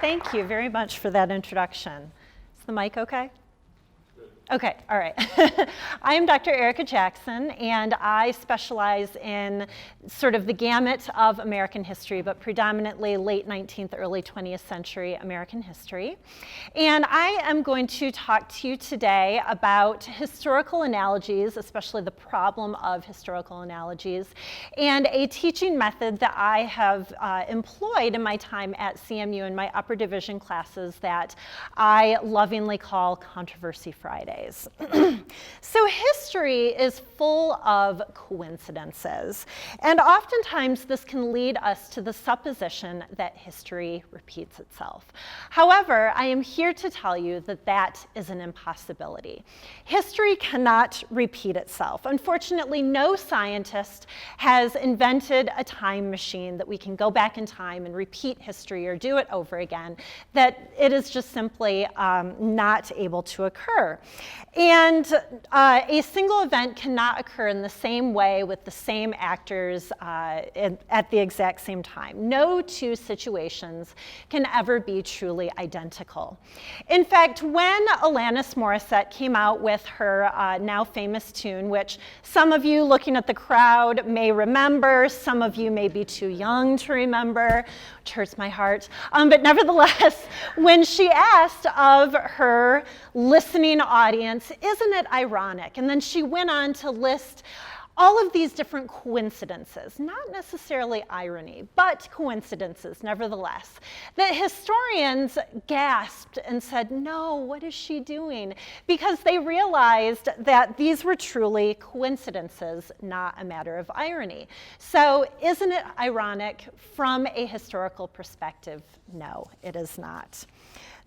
Thank you very much for that introduction. Is the mic okay? Okay, all right. I am Dr. Erika Jackson, and I specialize in sort of the gamut of American history, but predominantly late 19th, early 20th century American history. And I am going to talk to you today about historical analogies, especially the problem of historical analogies, and a teaching method that I have employed in my time at CMU in my upper division classes that I lovingly call Controversy Friday. So history is full of coincidences, and oftentimes this can lead us to the supposition that history repeats itself. However, I am here to tell you that that is an impossibility. History cannot repeat itself. Unfortunately, no scientist has invented a time machine that we can go back in time and repeat history or do it over again, that it is just simply not able to occur. And a single event cannot occur in the same way with the same actors at the exact same time. No two situations can ever be truly identical. In fact, when Alanis Morissette came out with her now famous tune, which some of you looking at the crowd may remember, some of you may be too young to remember, which hurts my heart, but nevertheless, when she asked of her listening audience, isn't it ironic? And then she went on to list all of these different coincidences, not necessarily irony, but coincidences nevertheless, that historians gasped and said, no, what is she doing? Because they realized that these were truly coincidences, not a matter of irony. So isn't it ironic from a historical perspective? No, it is not.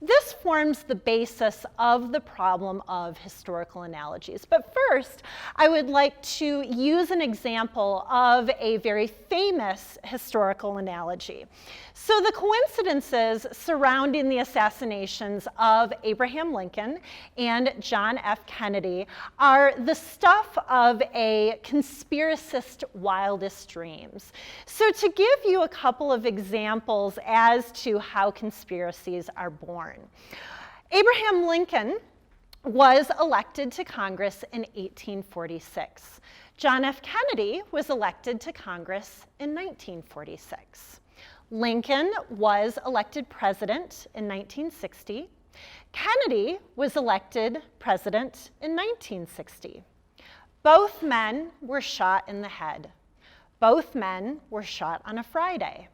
This forms the basis of the problem of historical analogies. But first, I would like to use an example of a very famous historical analogy. So the coincidences surrounding the assassinations of Abraham Lincoln and John F. Kennedy are the stuff of a conspiracist's wildest dreams. So to give you a couple of examples as to how conspiracies are born. Abraham Lincoln was elected to Congress in 1846. John F. Kennedy was elected to Congress in 1946. Lincoln was elected president in 1960. Kennedy was elected president in 1960. Both men were shot in the head. Both men were shot on a Friday.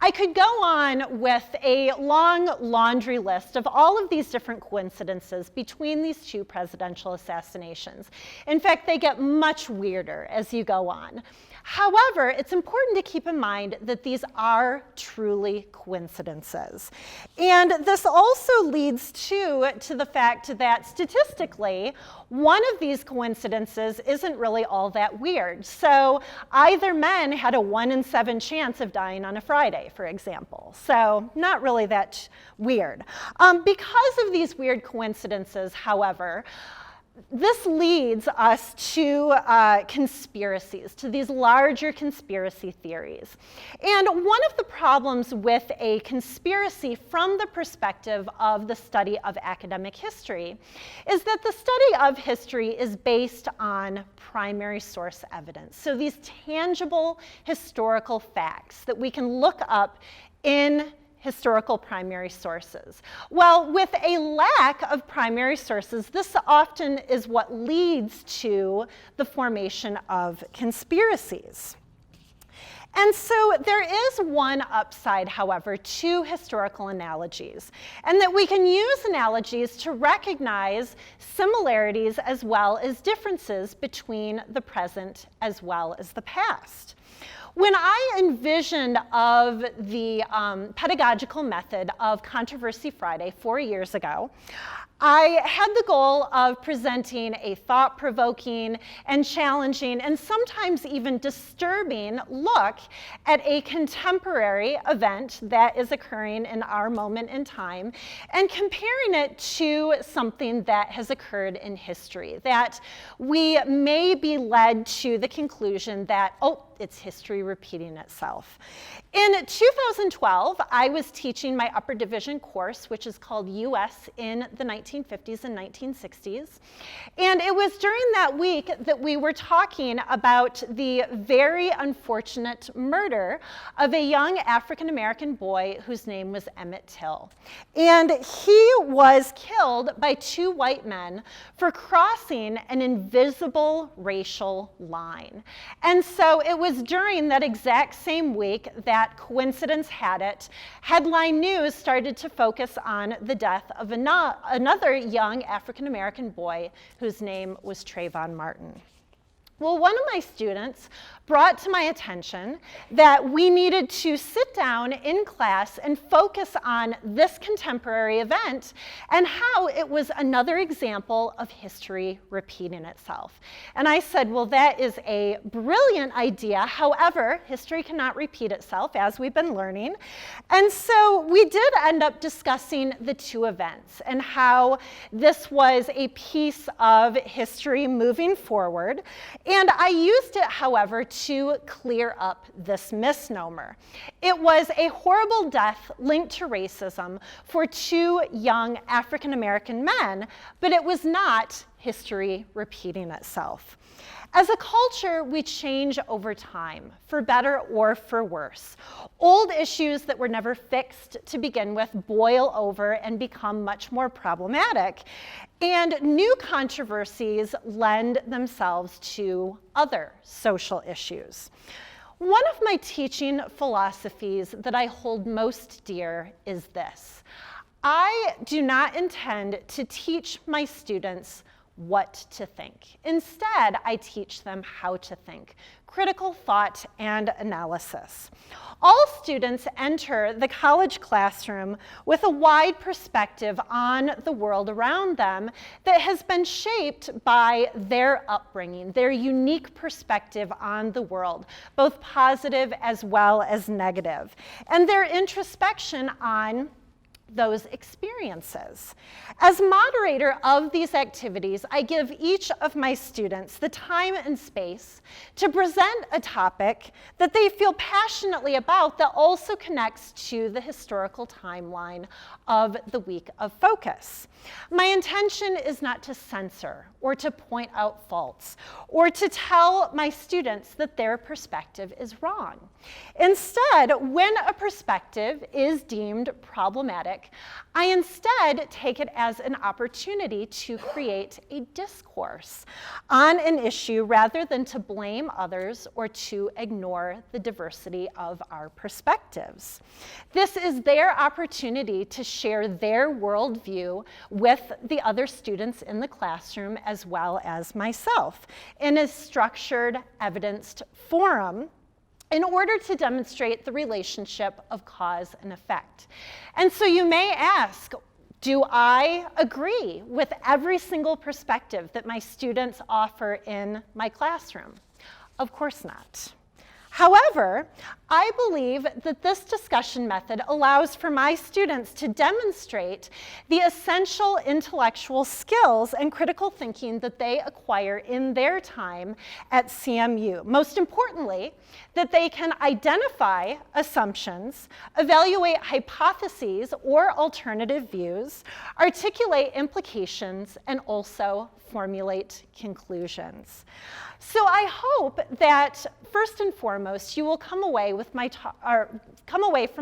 I could go on with a long laundry list of all of these different coincidences between these two presidential assassinations. In fact, they get much weirder as you go on. However, it's important to keep in mind that these are truly coincidences. And this also leads to the fact that statistically, one of these coincidences isn't really all that weird. So either men had a 1 in 7 chance of dying on a Friday, for example. So not really that weird. Because of these weird coincidences, however, this leads us to conspiracies, to these larger conspiracy theories. And one of the problems with a conspiracy from the perspective of the study of academic history is that the study of history is based on primary source evidence. So these tangible historical facts that we can look up in historical primary sources. Well, with a lack of primary sources, this often is what leads to the formation of conspiracies. And so there is one upside, however, to historical analogies, and that we can use analogies to recognize similarities as well as differences between the present as well as the past. When I envisioned of the pedagogical method of Controversy Friday 4 years ago, I had the goal of presenting a thought-provoking and challenging and sometimes even disturbing look at a contemporary event that is occurring in our moment in time and comparing it to something that has occurred in history, that we may be led to the conclusion that, oh, it's history repeating itself. In 2012, I was teaching my upper division course, which is called U.S. in the 1950s and 1960s. And it was during that week that we were talking about the very unfortunate murder of a young African-American boy whose name was Emmett Till. And he was killed by two white men for crossing an invisible racial line. And so it was during that exact same week that, coincidence had it, headline news started to focus on the death of another young African-American boy whose name was Trayvon Martin. Well, one of my students brought to my attention that we needed to sit down in class and focus on this contemporary event and how it was another example of history repeating itself. And I said, well, that is a brilliant idea. However, history cannot repeat itself, as we've been learning. And so we did end up discussing the two events and how this was a piece of history moving forward. And I used it, however, to clear up this misnomer. It was a horrible death linked to racism for two young African-American men, but it was not history repeating itself. As a culture, we change over time, for better or for worse. Old issues that were never fixed to begin with boil over and become much more problematic. And new controversies lend themselves to other social issues. One of my teaching philosophies that I hold most dear is this. I do not intend to teach my students what to think. Instead, I teach them how to think, critical thought and analysis. All students enter the college classroom with a wide perspective on the world around them that has been shaped by their upbringing, their unique perspective on the world, both positive as well as negative, and their introspection on those experiences. As moderator of these activities, I give each of my students the time and space to present a topic that they feel passionately about that also connects to the historical timeline of the week of focus. My intention is not to censor or to point out faults or to tell my students that their perspective is wrong. Instead, when a perspective is deemed problematic, I instead take it as an opportunity to create a discourse on an issue rather than to blame others or to ignore the diversity of our perspectives. This is their opportunity to share their worldview with the other students in the classroom as well as myself in a structured, evidenced forum in order to demonstrate the relationship of cause and effect. And so you may ask, do I agree with every single perspective that my students offer in my classroom? Of course not. However, I believe that this discussion method allows for my students to demonstrate the essential intellectual skills and critical thinking that they acquire in their time at CMU. Most importantly, that they can identify assumptions, evaluate hypotheses or alternative views, articulate implications, and also formulate conclusions. So I hope that first and foremost, you will come away from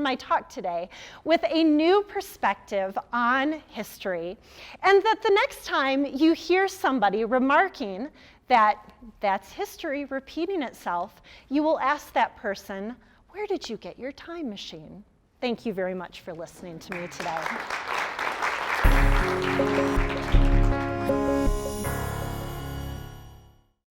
my talk today with a new perspective on history, and that the next time you hear somebody remarking that that's history repeating itself, you will ask that person, where did you get your time machine? Thank you very much for listening to me today.